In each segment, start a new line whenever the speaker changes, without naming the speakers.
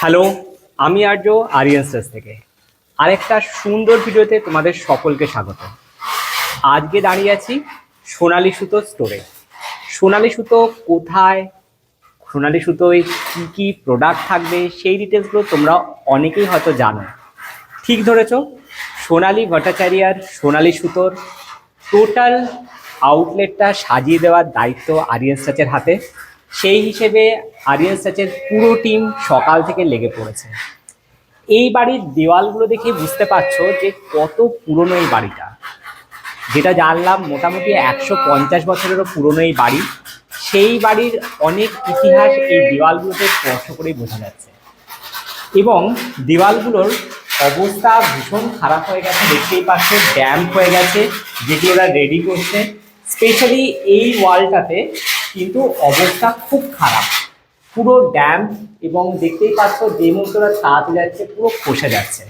Hello, আমি আর্য Aryan stage থেকে আরেকটা সুন্দর ভিডিওতে তোমাদের সকলকে স্বাগত। আজকে দাঁড়িয়ে আছি সোনালী সুতো স্টোরে। সোনালী সুতো কোথায়, সোনালী সুতোয় কী কী প্রোডাক্ট থাকবে সেই ডিটেলসগুলো তোমরা অনেকেই হয়তো জানো। ঠিক ধরেছ, সোনালী ভট্টাচার্যার সোনালী সুতোর টোটাল আউটলেটটা সাজিয়ে দেওয়ার দায়িত্ব আরিয়ান স্টাচের হাতে। সেই হিসেবে আরিয়ান স্টাচের পুরো টিম সকাল থেকে লেগে পড়েছে। এই বাড়ির দেওয়ালগুলো দেখে বুঝতে পারছো যে কত পুরনো এই বাড়িটা। যেটা জানলাম মোটামুটি 150 বছরেরও পুরনো এই বাড়ি। সেই বাড়ির অনেক ইতিহাস এই দেওয়ালগুলোতে স্পর্শ করেই বোঝা যাচ্ছে। এবং দেওয়ালগুলোর অবস্থা ভীষণ খারাপ হয়ে গেছে, দেখতেই পাচ্ছ ড্যাম্প হয়ে গেছে, যেটি ওরা রেডি করছে। স্পেশালি এই ওয়ালটাতে কিন্তু অবস্থা খুব খারাপ, পুরো ড্যাম্প, এবং দেখতেই পাচ্ছ যে মুহূর্তে তাড়াতে যাচ্ছে পুরো খসে যাচ্ছে।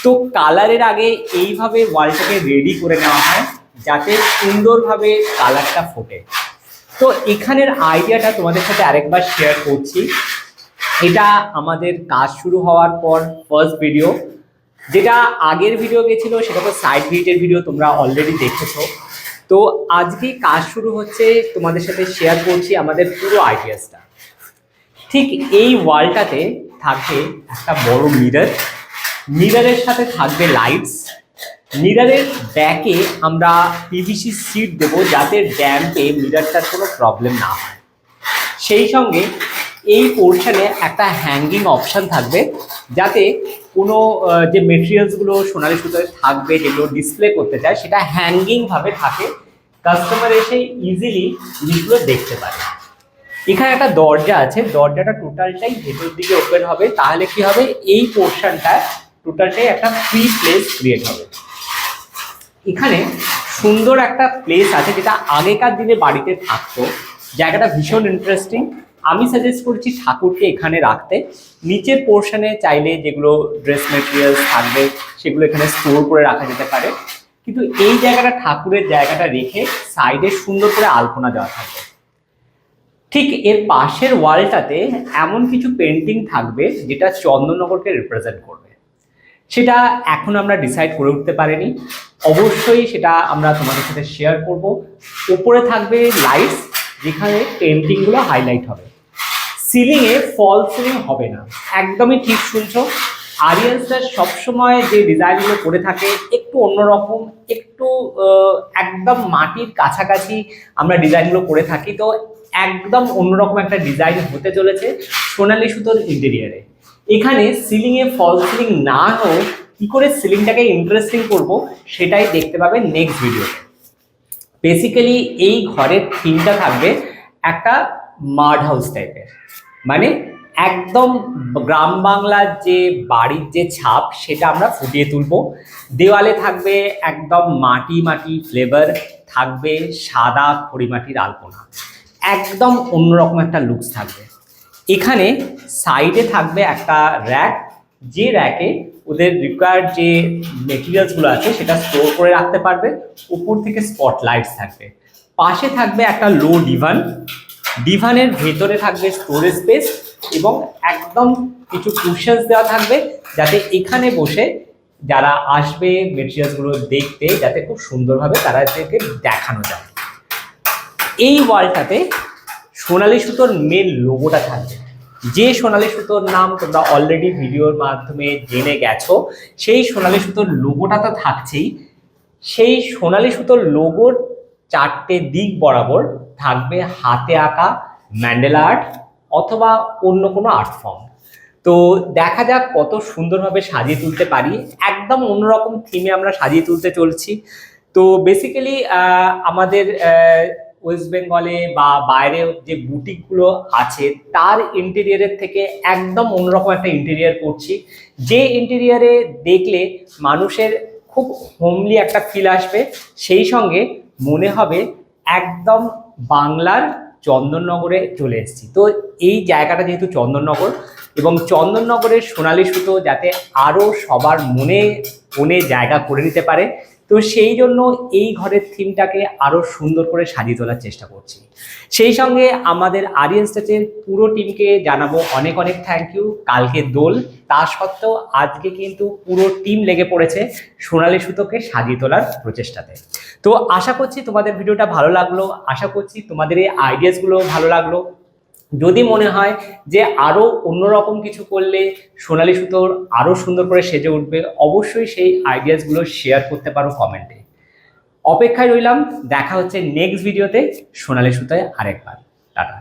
তো কালারের আগে এইভাবে ওয়ালটাকে রেডি করে নেওয়া হয় যাতে সুন্দরভাবে কালারটা ফোটে। তো এখানের আইডিয়াটা তোমাদের সাথে আরেকবার শেয়ার করছি। এটা আমাদের কাজ শুরু হওয়ার পর ফার্স্ট ভিডিও। যেটা আগের ভিডিও গেছিলো সেটা তো সাইড ভিজিটের ভিডিও, তোমরা অলরেডি দেখেছো। তো আজকে কাজ শুরু হচ্ছে, তোমাদের সাথে শেয়ার করছি আমাদের পুরো আইডিয়াসটা। ঠিক এই ওয়ালটাতে থাকবে একটা বড় মিরর, মিররের সাথে থাকবে লাইটস। মিররের ব্যাকে আমরা পিভিসি সিট দেবো যাতে ড্যাম্পে মিররটার কোনো প্রবলেম না হয়। সেই সঙ্গে এই পোর্শনে একটা হ্যাঙ্গিং অপশান থাকবে যাতে কোনো যে মেটেরিয়ালসগুলো সোনালী সুতোয় থাকবে যেগুলো ডিসপ্লে করতে চায় সেটা হ্যাঙ্গিংভাবে থাকে, কাস্টমার এসে ইজিলি জিনিসগুলো দেখতে পারে। এখানে একটা দরজা আছে, দরজাটা টোটালটাই ভেতর দিকে ওপেন হবে, তাহলে কি হবে এই পোর্শনটা টোটালটাই একটা ফ্রি প্লেস ক্রিয়েট হবে। এখানে সুন্দর একটা প্লেস আছে যেটা আগেকার দিনে বাড়িতে থাকতো, জায়গাটা ভীষণ ইন্টারেস্টিং। আমি সাজেস্ট করছি ঠাকুরকে এখানে রাখতে। নিচের পোর্শনে চাইলে যেগুলো ড্রেস মেটেরিয়ালস থাকবে সেগুলো এখানে স্টোর করে রাখা যেতে পারে, কিন্তু এই জায়গাটা ঠাকুরের জায়গাটা রেখে সাইডে সুন্দর করে আলপনা দেওয়া থাকবে। ঠিক এর পাশের ওয়ালটাতে এমন কিছু পেন্টিং থাকবে যেটা চন্দননগরকে রিপ্রেজেন্ট করবে। সেটা এখন আমরা ডিসাইড করে উঠতে পারিনি, অবশ্যই সেটা আমরা তোমাদের সাথে শেয়ার করব। উপরে থাকবে লাইটস যেখানে পেন্টিংগুলো হাইলাইট হবে। সিলিংয়ে ফল সিলিং হবে না, একদমই ঠিক শুনছো। আরিয়ান স্টার সবসময় যে ডিজাইনগুলো করে থাকে একটু অন্যরকম, একটু একদম মাটির কাছাকাছি আমরা ডিজাইনগুলো করে থাকি। তো একদম অন্যরকম একটা ডিজাইন হতে চলেছে সোনালী সুতোর ইন্টেরিয়ারে। এখানে সিলিংয়ে ফল সিলিং না হোক কি করে সিলিংটাকে ইন্টারেস্টিং করব সেটাই দেখতে পাবে নেক্সট ভিডিওতে। বেসিক্যালি এই ঘরের থিমটা থাকবে একটা মাড হাউস টাইপের, মানে একদম গ্রাম বাংলার যে বাড়ির যে ছাপ সেটা আমরা ফুটিয়ে তুলব। দেওয়ালে থাকবে একদম মাটি মাটি ফ্লেভার, থাকবে সাদা খড়িমাটির আলপনা, একদম অন্যরকম একটা লুকস থাকবে। এখানে সাইডে থাকবে একটা র্যাক, যে র্যাকে ওদের রিকোয়ার্ড যে মেটেরিয়ালসগুলো আছে সেটা স্টোর করে রাখতে পারবে। উপর থেকে স্পটলাইটস থাকবে। পাশে থাকবে একটা লো ডিভান, ডিভানের ভেতরে থাকবে স্টোরেজ স্পেস এবং একদম কিছু কুশনস দেওয়া থাকবে যাতে এখানে বসে যারা আসবে মেটেরিয়ালসগুলো দেখতে যাতে খুব সুন্দরভাবে তাদেরকে দেখানো যায়। এই ওয়ালটাতে সোনালী সুতোর মেন লোগোটা থাকবে, যে সোনালী সুতোর নাম তোমরা অলরেডি ভিডিওর মাধ্যমে জেনে গেছো, সেই সোনালী সুতোর লোগোটা তো থাকছেই। সেই সোনালী সুতোর লোগোর চারটে দিক বরাবর থাকবে হাতে আঁকা ম্যান্ডেলা আর্ট অথবা অন্য কোনো আর্ট ফর্ম। তো দেখা যাক কত সুন্দরভাবে সাজিয়ে তুলতে পারি। একদম অন্যরকম থিমে আমরা সাজিয়ে তুলতে চলছি। তো বেসিক্যালি আমাদের ওয়েস্ট বেঙ্গলে বা বাইরে যে বুটিকগুলো আছে তার ইন্টেরিয়ারের থেকে একদম অন্যরকম একটা ইন্টেরিয়ার করছি, যে ইন্টেরিয়ারে দেখলে মানুষের খুব হোমলি একটা ফিল আসবে, সেই সঙ্গে মনে হবে একদম বাংলার চন্দননগরে চলে এসেছি। তো এই জায়গাটা যেহেতু চন্দননগর এবং চন্দননগরের সোনালী সুতো যাতে আরও সবার মনে মনে জায়গা করে নিতে পারে তো সেই জন্য এই ঘরের থিমটাকে আরো সুন্দর করে সাজিয়ে তোলার চেষ্টা করছি। সেই সঙ্গে আমাদের আরিয়ান স্টাচের পুরো টিমকে জানাবো অনেক অনেক থ্যাংক ইউ। কালকে দোল, তা সত্ত্বেও আজকে কিন্তু পুরো টিম লেগে পড়েছে সোনালী সুতোকে সাজিয়ে তোলার প্রচেষ্টাতে। তো আশা করছি তোমাদের ভিডিওটা ভালো লাগলো, আশা করছি তোমাদের এই আইডিয়াসগুলো ভালো লাগলো। যদি মনে হয় যে আরো অন্যরকম কিছু করলে সোনালী সুতোর আরো সুন্দর করে সেজে উঠবে, অবশ্যই সেই আইডিয়াসগুলো শেয়ার করতে পারো কমেন্টে। অপেক্ষায় রইলাম, দেখা হচ্ছে নেক্সট ভিডিওতে সোনালী সুতোয় আরেকবার। টাটা।